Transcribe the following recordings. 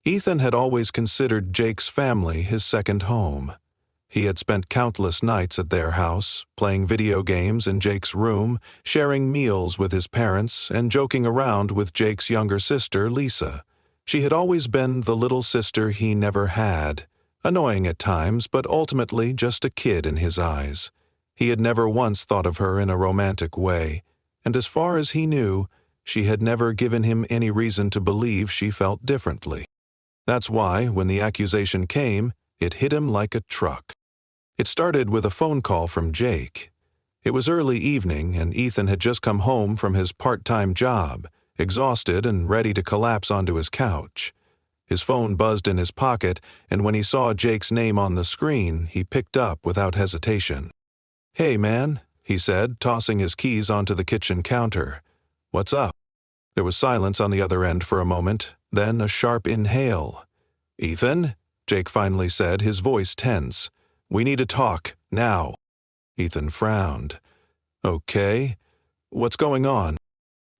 Ethan had always considered Jake's family his second home. He had spent countless nights at their house, playing video games in Jake's room, sharing meals with his parents, and joking around with Jake's younger sister, Lisa. She had always been the little sister he never had, annoying at times, but ultimately just a kid in his eyes. He had never once thought of her in a romantic way, and as far as he knew, she had never given him any reason to believe she felt differently. That's why, when the accusation came, it hit him like a truck. It started with a phone call from Jake. It was early evening, and Ethan had just come home from his part-time job, exhausted and ready to collapse onto his couch. His phone buzzed in his pocket, and when he saw Jake's name on the screen, he picked up without hesitation. "Hey, man," he said, tossing his keys onto the kitchen counter. "What's up?" There was silence on the other end for a moment, then a sharp inhale. "Ethan?" Jake finally said, his voice tense. "We need to talk, now." Ethan frowned. "Okay. What's going on?"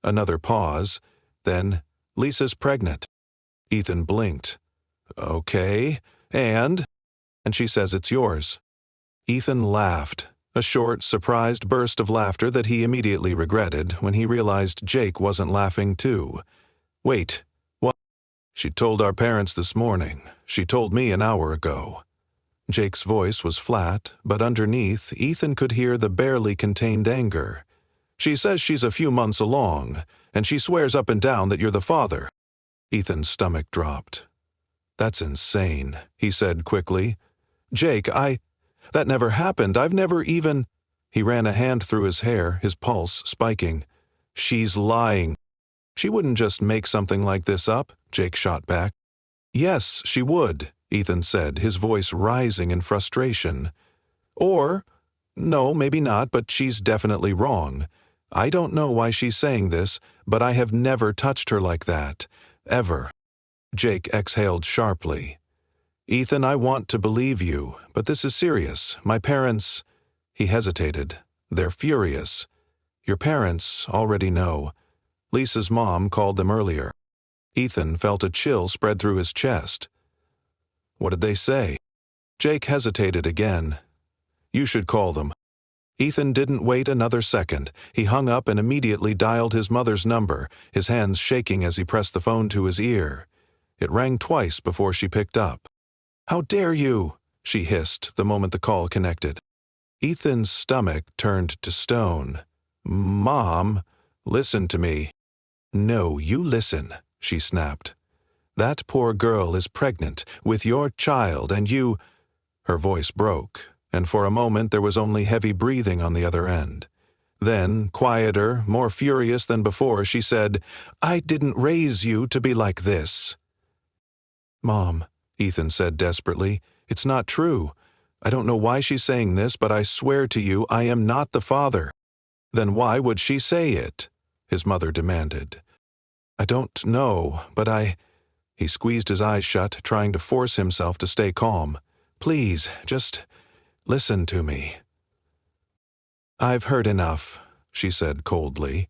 Another pause. Then, "Lisa's pregnant." Ethan blinked. "Okay. And she says it's yours." Ethan laughed, a short, surprised burst of laughter that he immediately regretted when he realized Jake wasn't laughing too. "Wait, what?" "She told our parents this morning. She told me an hour ago." Jake's voice was flat, but underneath, Ethan could hear the barely contained anger. "She says she's a few months along, and she swears up and down that you're the father." Ethan's stomach dropped. "That's insane," he said quickly. "Jake, that never happened. I've never even—" He ran a hand through his hair, his pulse spiking. "She's lying." "She wouldn't just make something like this up," Jake shot back. "Yes, she would," Ethan said, his voice rising in frustration. "Or, no, maybe not, but she's definitely wrong. I don't know why she's saying this, but I have never touched her like that. Ever." Jake exhaled sharply. "Ethan, I want to believe you, but this is serious. My parents—" He hesitated. "They're furious. Your parents already know. Lisa's mom called them earlier." Ethan felt a chill spread through his chest. "What did they say?" Jake hesitated again. "You should call them." Ethan didn't wait another second. He hung up and immediately dialed his mother's number, his hands shaking as he pressed the phone to his ear. It rang twice before she picked up. "How dare you?" she hissed the moment the call connected. Ethan's stomach turned to stone. "Mom, listen to me." "No, you listen," she snapped. "That poor girl is pregnant with your child, and you—" Her voice broke, and for a moment there was only heavy breathing on the other end. Then, quieter, more furious than before, she said, "I didn't raise you to be like this." "Mom," Ethan said desperately, "it's not true. I don't know why she's saying this, but I swear to you I am not the father." "Then why would she say it?" his mother demanded. "I don't know, but He squeezed his eyes shut, trying to force himself to stay calm. "Please, just listen to me." "I've heard enough," she said coldly.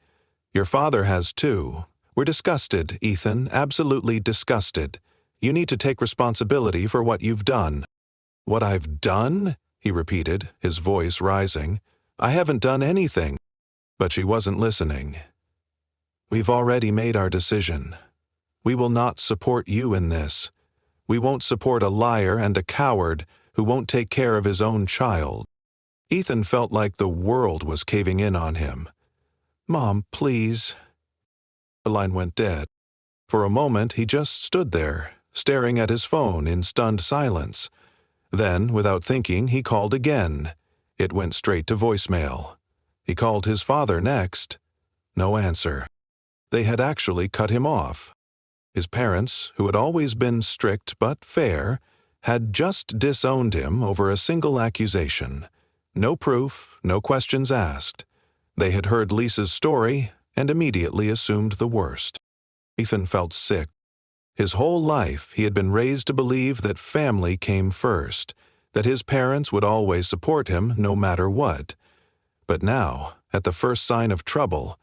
"Your father has too. We're disgusted, Ethan, absolutely disgusted. You need to take responsibility for what you've done." "What I've done?" he repeated, his voice rising. "I haven't done anything." But she wasn't listening. "We've already made our decision. We will not support you in this. We won't support a liar and a coward who won't take care of his own child." Ethan felt like the world was caving in on him. "Mom, please." The line went dead. For a moment he just stood there, staring at his phone in stunned silence. Then, without thinking, he called again. It went straight to voicemail. He called his father next. No answer. They had actually cut him off. His parents, who had always been strict but fair, had just disowned him over a single accusation. No proof, no questions asked. They had heard Lisa's story and immediately assumed the worst. Ethan felt sick. His whole life he had been raised to believe that family came first, that his parents would always support him no matter what. But now, at the first sign of trouble,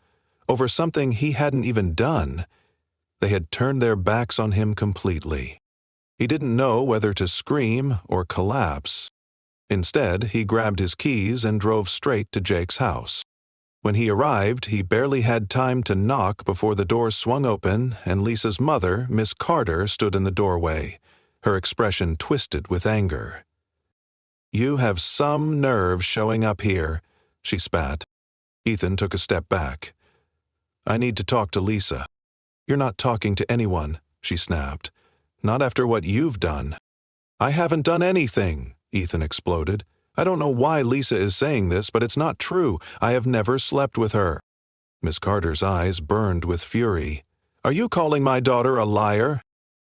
over something he hadn't even done, They had turned their backs on him completely. He didn't know whether to scream or collapse. Instead, he grabbed his keys and drove straight to Jake's house. When he arrived, he barely had time to knock before the door swung open and Lisa's mother, Miss Carter, stood in the doorway, her expression twisted with anger. "You have some nerve showing up here," she spat. Ethan took a step back. "I need to talk to Lisa." "You're not talking to anyone," she snapped. "Not after what you've done." "I haven't done anything," Ethan exploded. "I don't know why Lisa is saying this, but it's not true. I have never slept with her." Miss Carter's eyes burned with fury. "Are you calling my daughter a liar?"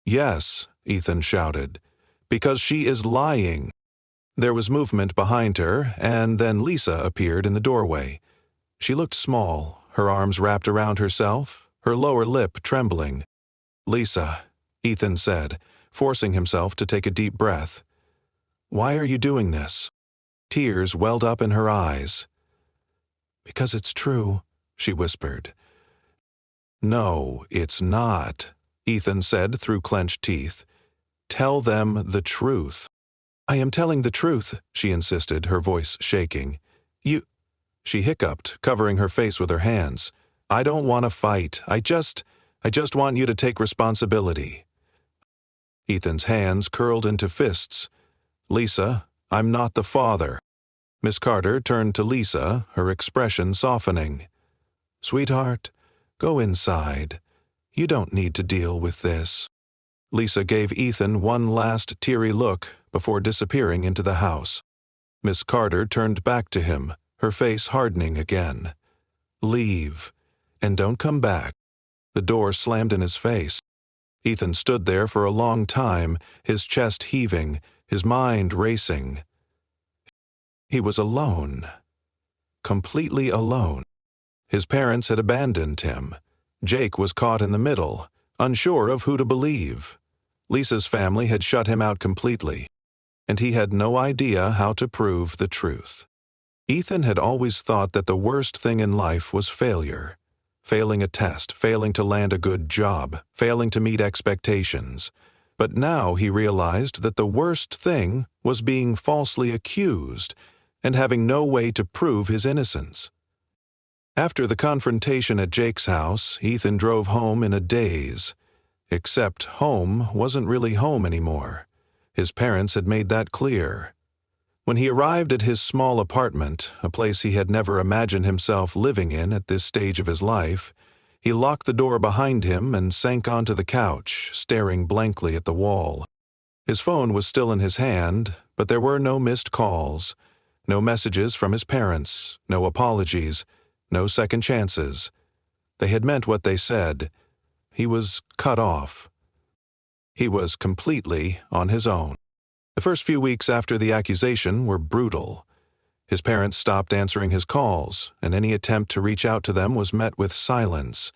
"Yes," Ethan shouted, "because she is lying." There was movement behind her, and then Lisa appeared in the doorway. She looked small, her arms wrapped around herself, her lower lip trembling. "Lisa," Ethan said, forcing himself to take a deep breath. "Why are you doing this?" Tears welled up in her eyes. "Because it's true," she whispered. "No, it's not," Ethan said through clenched teeth. "Tell them the truth." "I am telling the truth," she insisted, her voice shaking. "You—" She hiccuped, covering her face with her hands. "I don't want to fight. I just want you to take responsibility." Ethan's hands curled into fists. "Lisa, I'm not the father." Miss Carter turned to Lisa, her expression softening. "Sweetheart, go inside. You don't need to deal with this." Lisa gave Ethan one last teary look before disappearing into the house. Miss Carter turned back to him, her face hardening again. "Leave, and don't come back." The door slammed in his face. Ethan stood there for a long time, his chest heaving, his mind racing. He was alone. Completely alone. His parents had abandoned him. Jake was caught in the middle, unsure of who to believe. Lisa's family had shut him out completely, and he had no idea how to prove the truth. Ethan had always thought that the worst thing in life was failure. Failing a test, failing to land a good job, failing to meet expectations. But now he realized that the worst thing was being falsely accused and having no way to prove his innocence. After the confrontation at Jake's house, Ethan drove home in a daze. Except home wasn't really home anymore. His parents had made that clear. When he arrived at his small apartment, a place he had never imagined himself living in at this stage of his life, he locked the door behind him and sank onto the couch, staring blankly at the wall. His phone was still in his hand, but there were no missed calls, no messages from his parents, no apologies, no second chances. They had meant what they said. He was cut off. He was completely on his own. The first few weeks after the accusation were brutal. His parents stopped answering his calls, and any attempt to reach out to them was met with silence.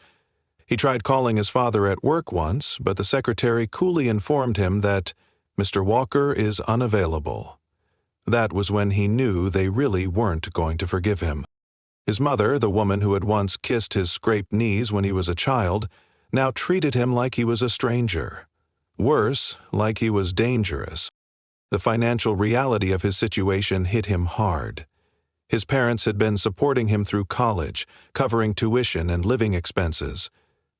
He tried calling his father at work once, but the secretary coolly informed him that Mr. Walker is unavailable. That was when he knew they really weren't going to forgive him. His mother, the woman who had once kissed his scraped knees when he was a child, now treated him like he was a stranger. Worse, like he was dangerous. The financial reality of his situation hit him hard. His parents had been supporting him through college, covering tuition and living expenses.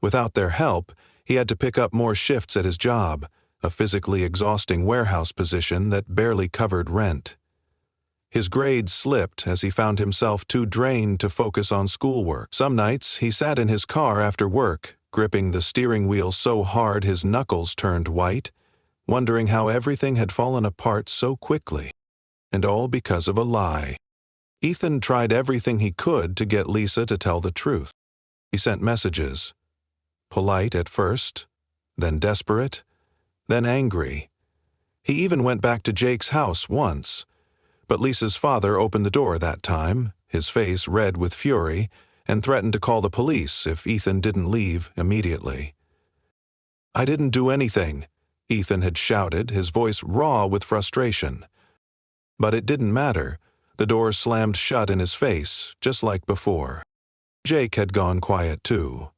Without their help, he had to pick up more shifts at his job, a physically exhausting warehouse position that barely covered rent. His grades slipped as he found himself too drained to focus on schoolwork. Some nights, he sat in his car after work, gripping the steering wheel so hard his knuckles turned white, wondering how everything had fallen apart so quickly, and all because of a lie. Ethan tried everything he could to get Lisa to tell the truth. He sent messages, polite at first, then desperate, then angry. He even went back to Jake's house once, but Lisa's father opened the door that time, his face red with fury, and threatened to call the police if Ethan didn't leave immediately. "I didn't do anything," Ethan had shouted, his voice raw with frustration. But it didn't matter. The door slammed shut in his face, just like before. Jake had gone quiet too.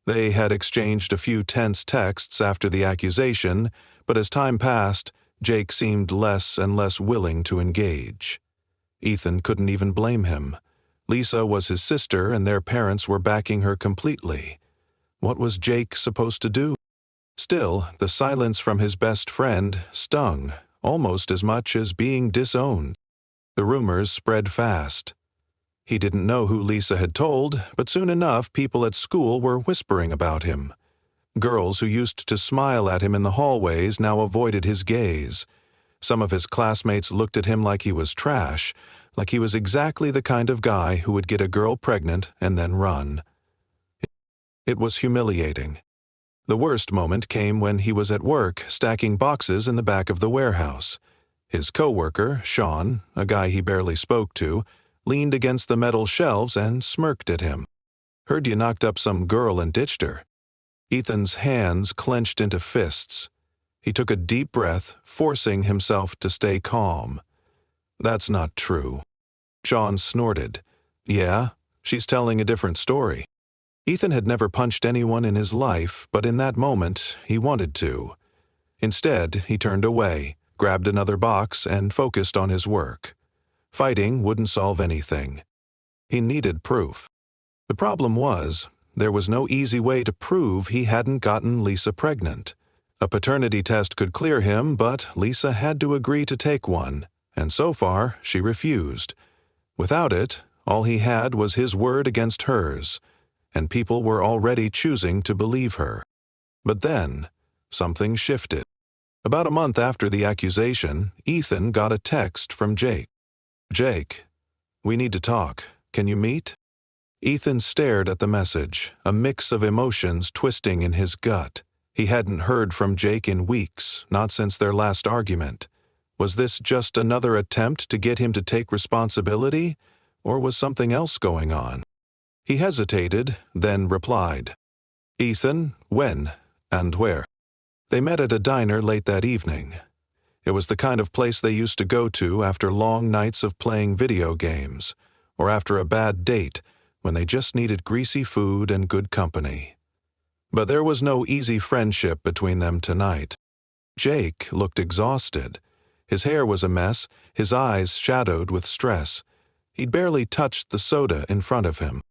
They had exchanged a few tense texts after the accusation, but as time passed, Jake seemed less and less willing to engage. Ethan couldn't even blame him. Lisa was his sister, and their parents were backing her completely. What was Jake supposed to do? Still, the silence from his best friend stung, almost as much as being disowned. The rumors spread fast. He didn't know who Lisa had told, but soon enough people at school were whispering about him. Girls who used to smile at him in the hallways now avoided his gaze. Some of his classmates looked at him like he was trash, like he was exactly the kind of guy who would get a girl pregnant and then run. It was humiliating. The worst moment came when he was at work stacking boxes in the back of the warehouse. His coworker, Sean, a guy he barely spoke to, leaned against the metal shelves and smirked at him. "Heard you knocked up some girl and ditched her." Ethan's hands clenched into fists. He took a deep breath, forcing himself to stay calm. "That's not true." Sean snorted. "Yeah, she's telling a different story." Ethan had never punched anyone in his life, but in that moment, he wanted to. Instead, he turned away, grabbed another box, and focused on his work. Fighting wouldn't solve anything. He needed proof. The problem was, there was no easy way to prove he hadn't gotten Lisa pregnant. A paternity test could clear him, but Lisa had to agree to take one, and so far, she refused. Without it, all he had was his word against hers, and people were already choosing to believe her. But then, something shifted. About a month after the accusation, Ethan got a text from Jake. "Jake, we need to talk. Can you meet?" Ethan stared at the message, a mix of emotions twisting in his gut. He hadn't heard from Jake in weeks, not since their last argument. Was this just another attempt to get him to take responsibility, or was something else going on? He hesitated, then replied. "Ethan, when and where?" They met at a diner late that evening. It was the kind of place they used to go to after long nights of playing video games, or after a bad date when they just needed greasy food and good company. But there was no easy friendship between them tonight. Jake looked exhausted. His hair was a mess, his eyes shadowed with stress. He'd barely touched the soda in front of him.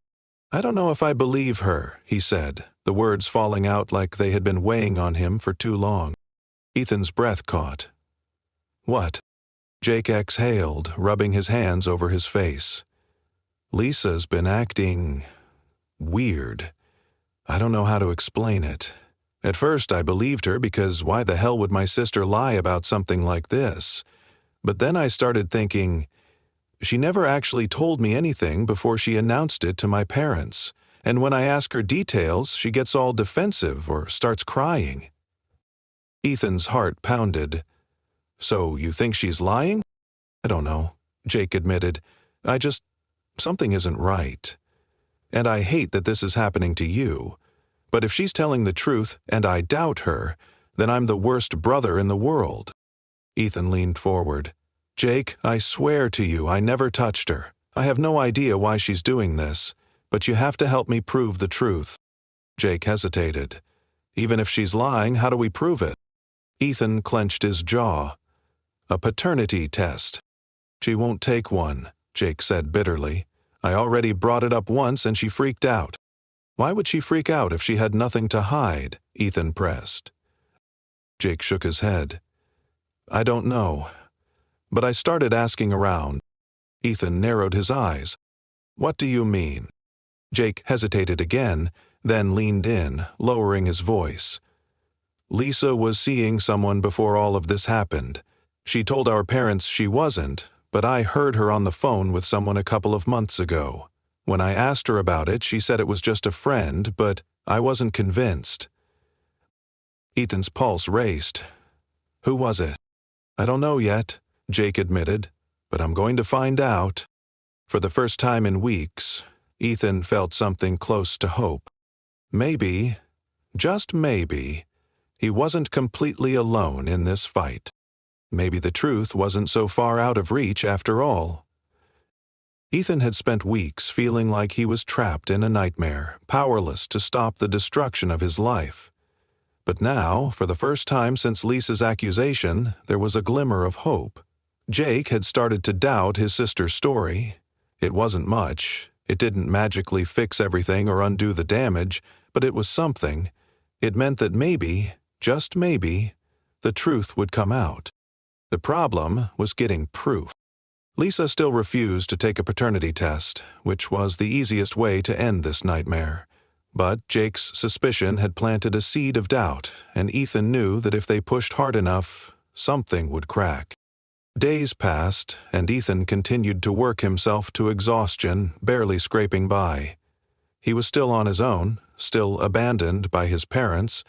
"I don't know if I believe her," he said, the words falling out like they had been weighing on him for too long. Ethan's breath caught. "What?" Jake exhaled, rubbing his hands over his face. "Lisa's been acting weird. I don't know how to explain it. At first I believed her because why the hell would my sister lie about something like this? But then I started thinking, she never actually told me anything before she announced it to my parents, and when I ask her details, she gets all defensive or starts crying." Ethan's heart pounded. "So you think she's lying?" "I don't know," Jake admitted. Something isn't right. And I hate that this is happening to you. But if she's telling the truth, and I doubt her, then I'm the worst brother in the world." Ethan leaned forward. "Jake, I swear to you I never touched her. I have no idea why she's doing this, but you have to help me prove the truth." Jake hesitated. "Even if she's lying, how do we prove it?" Ethan clenched his jaw. "A paternity test." "She won't take one," Jake said bitterly. "I already brought it up once and she freaked out." "Why would she freak out if she had nothing to hide?" Ethan pressed. Jake shook his head. "I don't know. But I started asking around." Ethan narrowed his eyes. "What do you mean?" Jake hesitated again, then leaned in, lowering his voice. "Lisa was seeing someone before all of this happened. She told our parents she wasn't, but I heard her on the phone with someone a couple of months ago. When I asked her about it, she said it was just a friend, but I wasn't convinced." Ethan's pulse raced. "Who was it?" "I don't know yet," Jake admitted, "but I'm going to find out." For the first time in weeks, Ethan felt something close to hope. Maybe, just maybe, he wasn't completely alone in this fight. Maybe the truth wasn't so far out of reach after all. Ethan had spent weeks feeling like he was trapped in a nightmare, powerless to stop the destruction of his life. But now, for the first time since Lisa's accusation, there was a glimmer of hope. Jake had started to doubt his sister's story. It wasn't much. It didn't magically fix everything or undo the damage, but it was something. It meant that maybe, just maybe, the truth would come out. The problem was getting proof. Lisa still refused to take a paternity test, which was the easiest way to end this nightmare. But Jake's suspicion had planted a seed of doubt, and Ethan knew that if they pushed hard enough, something would crack. Days passed, and Ethan continued to work himself to exhaustion, barely scraping by. He was still on his own, still abandoned by his parents,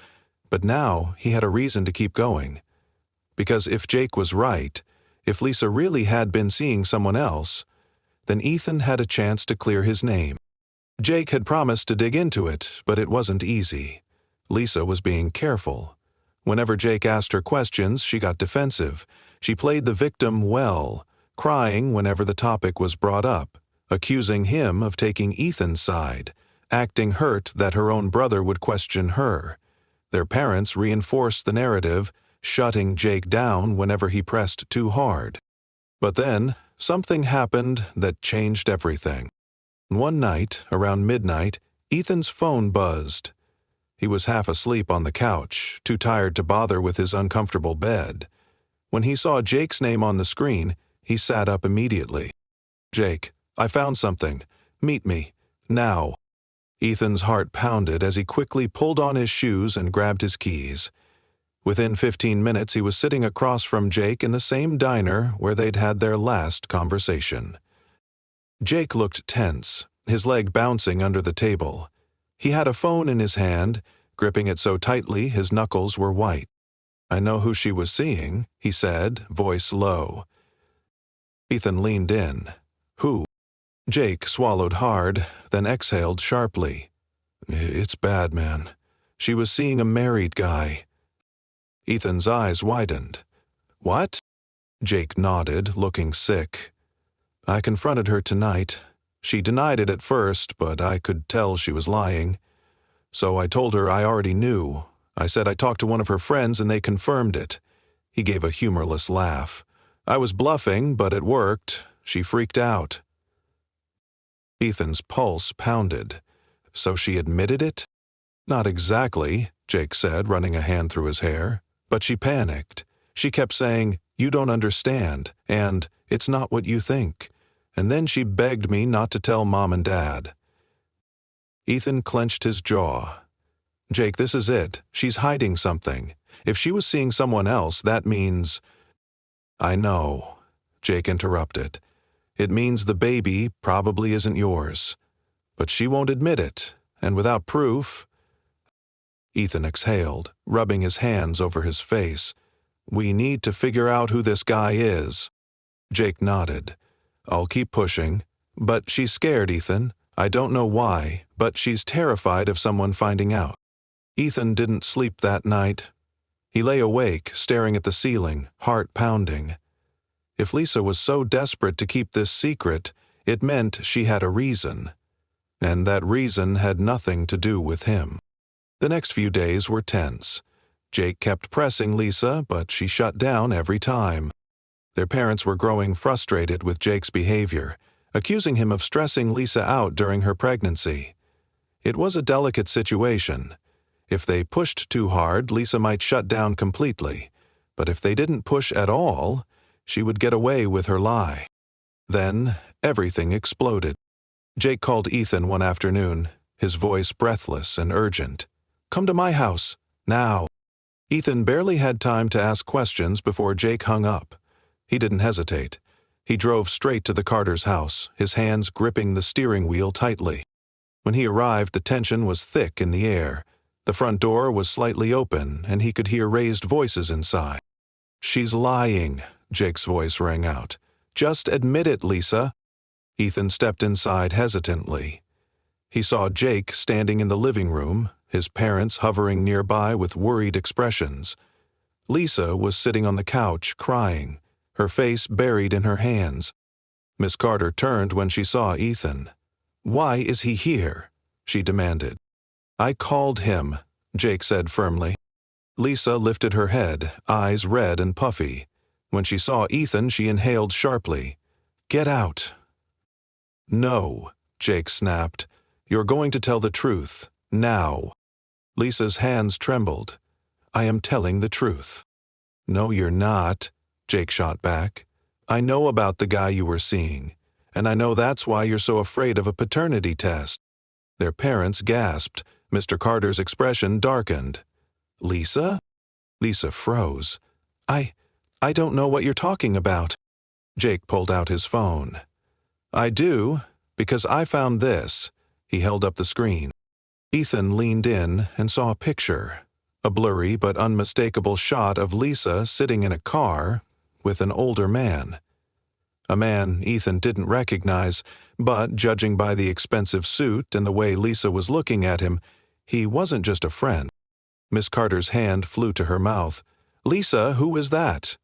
but now he had a reason to keep going. Because if Jake was right, if Lisa really had been seeing someone else, then Ethan had a chance to clear his name. Jake had promised to dig into it, but it wasn't easy. Lisa was being careful. Whenever Jake asked her questions, she got defensive. She played the victim well, crying whenever the topic was brought up, accusing him of taking Ethan's side, acting hurt that her own brother would question her. Their parents reinforced the narrative, shutting Jake down whenever he pressed too hard. But then, something happened that changed everything. One night, around midnight, Ethan's phone buzzed. He was half asleep on the couch, too tired to bother with his uncomfortable bed. When he saw Jake's name on the screen, he sat up immediately. "Jake, I found something. Meet me. Now." Ethan's heart pounded as he quickly pulled on his shoes and grabbed his keys. Within 15 minutes, he was sitting across from Jake in the same diner where they'd had their last conversation. Jake looked tense, his leg bouncing under the table. He had a phone in his hand, gripping it so tightly his knuckles were white. "I know who she was seeing," he said, voice low. Ethan leaned in. "Who?" Jake swallowed hard, then exhaled sharply. "It's bad, man. She was seeing a married guy." Ethan's eyes widened. "What?" Jake nodded, looking sick. "I confronted her tonight. She denied it at first, but I could tell she was lying. So I told her I already knew. I said I talked to one of her friends and they confirmed it." He gave a humorless laugh. "I was bluffing, but it worked. She freaked out." Ethan's pulse pounded. "So she admitted it?" "Not exactly," Jake said, running a hand through his hair. "But she panicked. She kept saying, 'You don't understand,' and 'It's not what you think.' And then she begged me not to tell Mom and Dad." Ethan clenched his jaw. "Jake, this is it. She's hiding something. If she was seeing someone else, that means—" "I know," Jake interrupted. "It means the baby probably isn't yours. But she won't admit it, and without proof—" Ethan exhaled, rubbing his hands over his face. "We need to figure out who this guy is." Jake nodded. "I'll keep pushing. But she's scared, Ethan. I don't know why, but she's terrified of someone finding out." Ethan didn't sleep that night. He lay awake, staring at the ceiling, heart pounding. If Lisa was so desperate to keep this secret, it meant she had a reason. And that reason had nothing to do with him. The next few days were tense. Jake kept pressing Lisa, but she shut down every time. Their parents were growing frustrated with Jake's behavior, accusing him of stressing Lisa out during her pregnancy. It was a delicate situation. If they pushed too hard, Lisa might shut down completely. But if they didn't push at all, she would get away with her lie. Then, everything exploded. Jake called Ethan one afternoon, his voice breathless and urgent. "Come to my house, now." Ethan barely had time to ask questions before Jake hung up. He didn't hesitate. He drove straight to the Carter's house, his hands gripping the steering wheel tightly. When he arrived, the tension was thick in the air. The front door was slightly open, and he could hear raised voices inside. "She's lying," Jake's voice rang out. "Just admit it, Lisa." Ethan stepped inside hesitantly. He saw Jake standing in the living room, his parents hovering nearby with worried expressions. Lisa was sitting on the couch, crying, her face buried in her hands. Miss Carter turned when she saw Ethan. "Why is he here?" she demanded. "I called him," Jake said firmly. Lisa lifted her head, eyes red and puffy. When she saw Ethan, she inhaled sharply. "Get out." "No," Jake snapped. "You're going to tell the truth. Now." Lisa's hands trembled. "I am telling the truth." "No, you're not," Jake shot back. "I know about the guy you were seeing, and I know that's why you're so afraid of a paternity test." Their parents gasped. Mr. Carter's expression darkened. "Lisa?" Lisa froze. I don't know what you're talking about." Jake pulled out his phone. "I do, because I found this." He held up the screen. Ethan leaned in and saw a picture, a blurry but unmistakable shot of Lisa sitting in a car with an older man. A man Ethan didn't recognize, but judging by the expensive suit and the way Lisa was looking at him, he wasn't just a friend. Miss Carter's hand flew to her mouth. "Lisa, who is that?"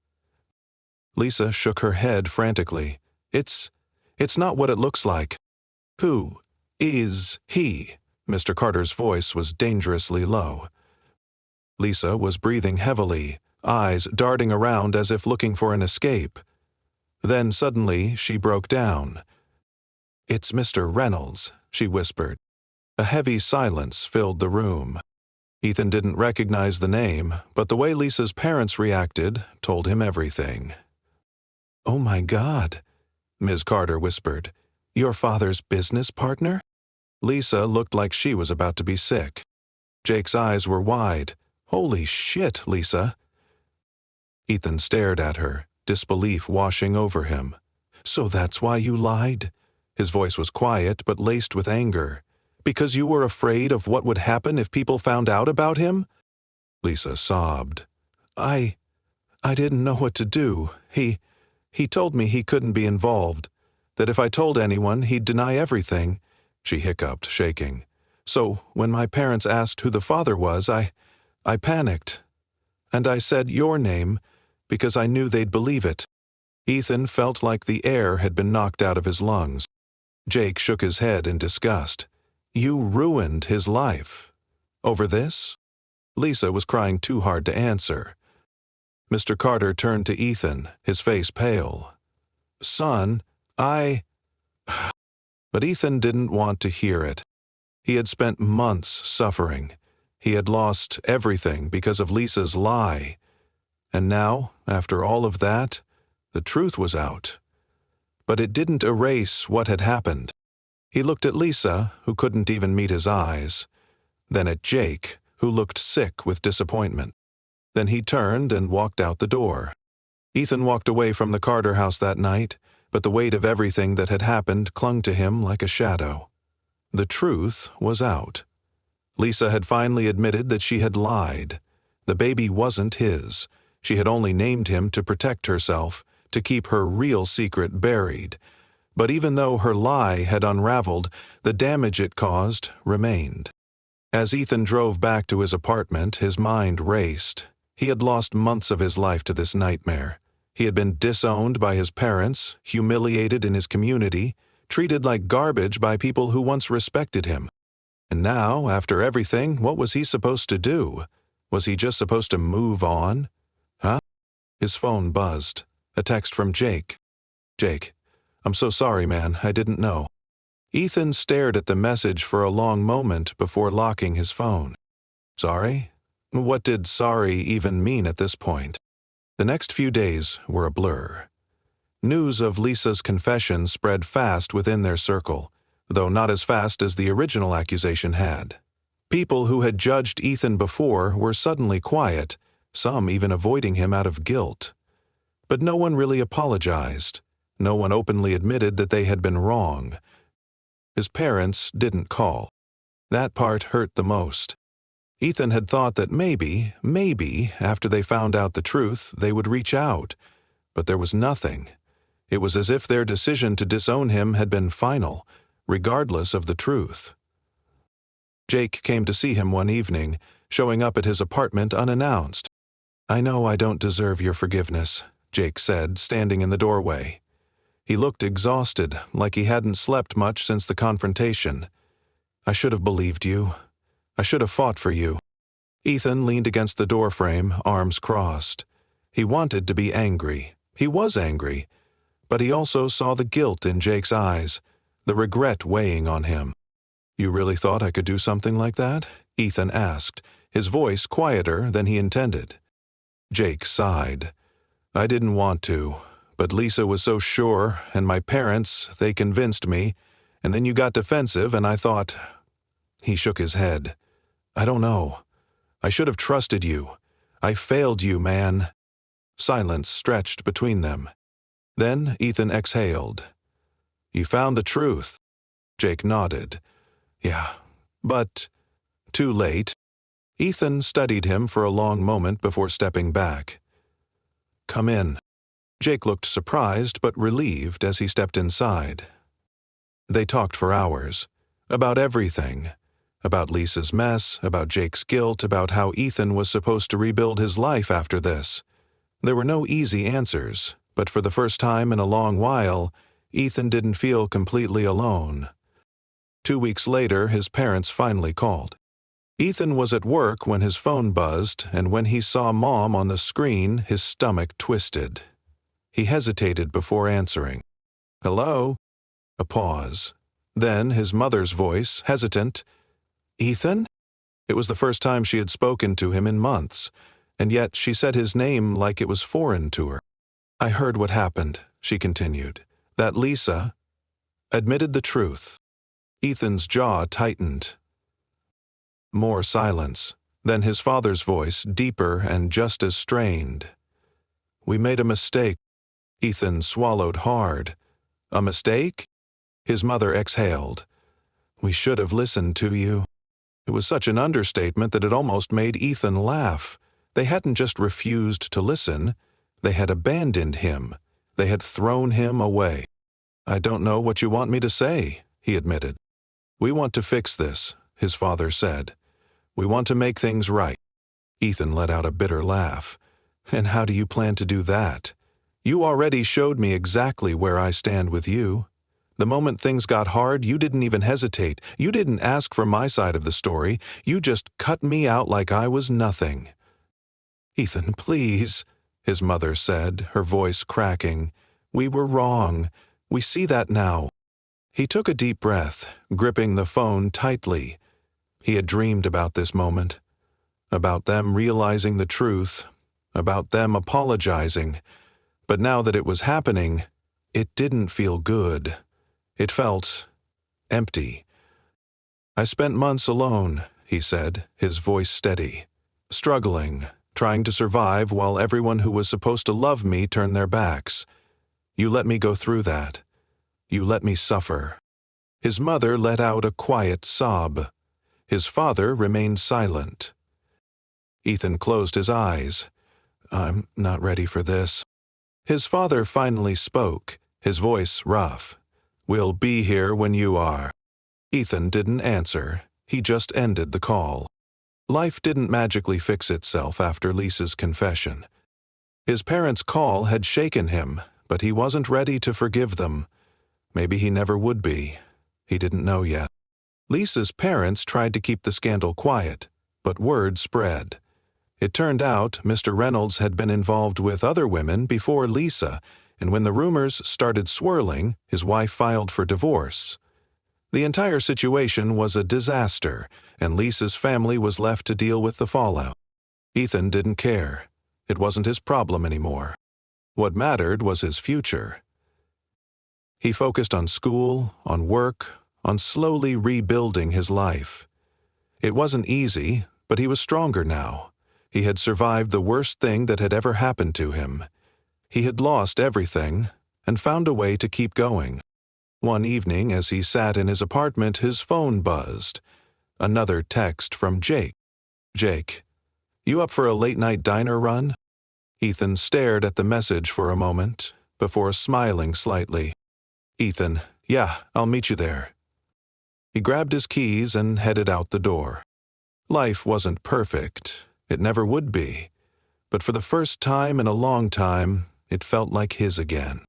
Lisa shook her head frantically. It's not what it looks like." "Who is he?" Mr. Carter's voice was dangerously low. Lisa was breathing heavily, eyes darting around as if looking for an escape. Then suddenly she broke down. "It's Mr. Reynolds," she whispered. A heavy silence filled the room. Ethan didn't recognize the name, but the way Lisa's parents reacted told him everything. "Oh my God," Ms. Carter whispered. "Your father's business partner?" Lisa looked like she was about to be sick. Jake's eyes were wide. "Holy shit, Lisa." Ethan stared at her, disbelief washing over him. "So that's why you lied?" His voice was quiet but laced with anger. "Because you were afraid of what would happen if people found out about him?" Lisa sobbed. I didn't know what to do. He told me he couldn't be involved, that if I told anyone, he'd deny everything." She hiccuped, shaking. "So when my parents asked who the father was, I panicked. And I said your name, because I knew they'd believe it." Ethan felt like the air had been knocked out of his lungs. Jake shook his head in disgust. "You ruined his life. Over this?" Lisa was crying too hard to answer. Mr. Carter turned to Ethan, his face pale. "Son, But Ethan didn't want to hear it. He had spent months suffering. He had lost everything because of Lisa's lie. And now, after all of that, the truth was out. But it didn't erase what had happened. He looked at Lisa, who couldn't even meet his eyes. Then at Jake, who looked sick with disappointment. Then he turned and walked out the door. Ethan walked away from the Carter house that night, but the weight of everything that had happened clung to him like a shadow. The truth was out. Lisa had finally admitted that she had lied. The baby wasn't his. She had only named him to protect herself, to keep her real secret buried. But even though her lie had unraveled, the damage it caused remained. As Ethan drove back to his apartment, his mind raced. He had lost months of his life to this nightmare. He had been disowned by his parents, humiliated in his community, treated like garbage by people who once respected him. And now, after everything, what was he supposed to do? Was he just supposed to move on? Huh? His phone buzzed. A text from Jake. "Jake, I'm so sorry, man. I didn't know." Ethan stared at the message for a long moment before locking his phone. Sorry? What did sorry even mean at this point? The next few days were a blur. News of Lisa's confession spread fast within their circle, though not as fast as the original accusation had. People who had judged Ethan before were suddenly quiet, some even avoiding him out of guilt. But no one really apologized. No one openly admitted that they had been wrong. His parents didn't call. That part hurt the most. Ethan had thought that maybe, after they found out the truth, they would reach out. But there was nothing. It was as if their decision to disown him had been final, regardless of the truth. Jake came to see him one evening, showing up at his apartment unannounced. "I know I don't deserve your forgiveness," Jake said, standing in the doorway. He looked exhausted, like he hadn't slept much since the confrontation. "I should have believed you. I should have fought for you." Ethan leaned against the doorframe, arms crossed. He wanted to be angry. He was angry. But he also saw the guilt in Jake's eyes, the regret weighing on him. "You really thought I could do something like that?" Ethan asked, his voice quieter than he intended. Jake sighed. "I didn't want to, but Lisa was so sure, and my parents, they convinced me, and then you got defensive and I thought—" He shook his head. "I don't know. I should have trusted you. I failed you, man." Silence stretched between them. Then Ethan exhaled. "You found the truth." Jake nodded. "Yeah, but—" "Too late." Ethan studied him for a long moment before stepping back. "Come in." Jake looked surprised but relieved as he stepped inside. They talked for hours. About everything. About Lisa's mess, about Jake's guilt, about how Ethan was supposed to rebuild his life after this. There were no easy answers, but for the first time in a long while, Ethan didn't feel completely alone. 2 weeks later, his parents finally called. Ethan was at work when his phone buzzed, and when he saw Mom on the screen, his stomach twisted. He hesitated before answering. "Hello?" A pause. Then his mother's voice, hesitant. "Ethan?" It was the first time she had spoken to him in months, and yet she said his name like it was foreign to her. "I heard what happened," she continued. "That Lisa admitted the truth." Ethan's jaw tightened. More silence. Then his father's voice, deeper and just as strained. "We made a mistake." Ethan swallowed hard. "A mistake?" His mother exhaled. "We should have listened to you." It was such an understatement that it almost made Ethan laugh. They hadn't just refused to listen. They had abandoned him. They had thrown him away. "I don't know what you want me to say," he admitted. "We want to fix this," his father said. "We want to make things right." Ethan let out a bitter laugh. "And how do you plan to do that? You already showed me exactly where I stand with you. The moment things got hard, you didn't even hesitate. You didn't ask for my side of the story. You just cut me out like I was nothing." "Ethan, please," his mother said, her voice cracking. "We were wrong. We see that now." He took a deep breath, gripping the phone tightly. He had dreamed about this moment, about them realizing the truth, about them apologizing. But now that it was happening, it didn't feel good. It felt empty. "I spent months alone," he said, his voice steady, "struggling, trying to survive while everyone who was supposed to love me turned their backs. You let me go through that. You let me suffer." His mother let out a quiet sob. His father remained silent. Ethan closed his eyes. "I'm not ready for this." His father finally spoke, his voice rough. "We'll be here when you are." Ethan didn't answer. He just ended the call. Life didn't magically fix itself after Lisa's confession. His parents' call had shaken him, but he wasn't ready to forgive them. Maybe he never would be. He didn't know yet. Lisa's parents tried to keep the scandal quiet, but word spread. It turned out Mr. Reynolds had been involved with other women before Lisa, and when the rumors started swirling, his wife filed for divorce. The entire situation was a disaster, and Lisa's family was left to deal with the fallout. Ethan didn't care. It wasn't his problem anymore. What mattered was his future. He focused on school, on work, on slowly rebuilding his life. It wasn't easy, but he was stronger now. He had survived the worst thing that had ever happened to him. He had lost everything and found a way to keep going. One evening, as he sat in his apartment, his phone buzzed. Another text from Jake. "Jake, you up for a late-night diner run?" Ethan stared at the message for a moment, before smiling slightly. "Ethan, yeah, I'll meet you there." He grabbed his keys and headed out the door. Life wasn't perfect. It never would be. But for the first time in a long time, it felt like his again.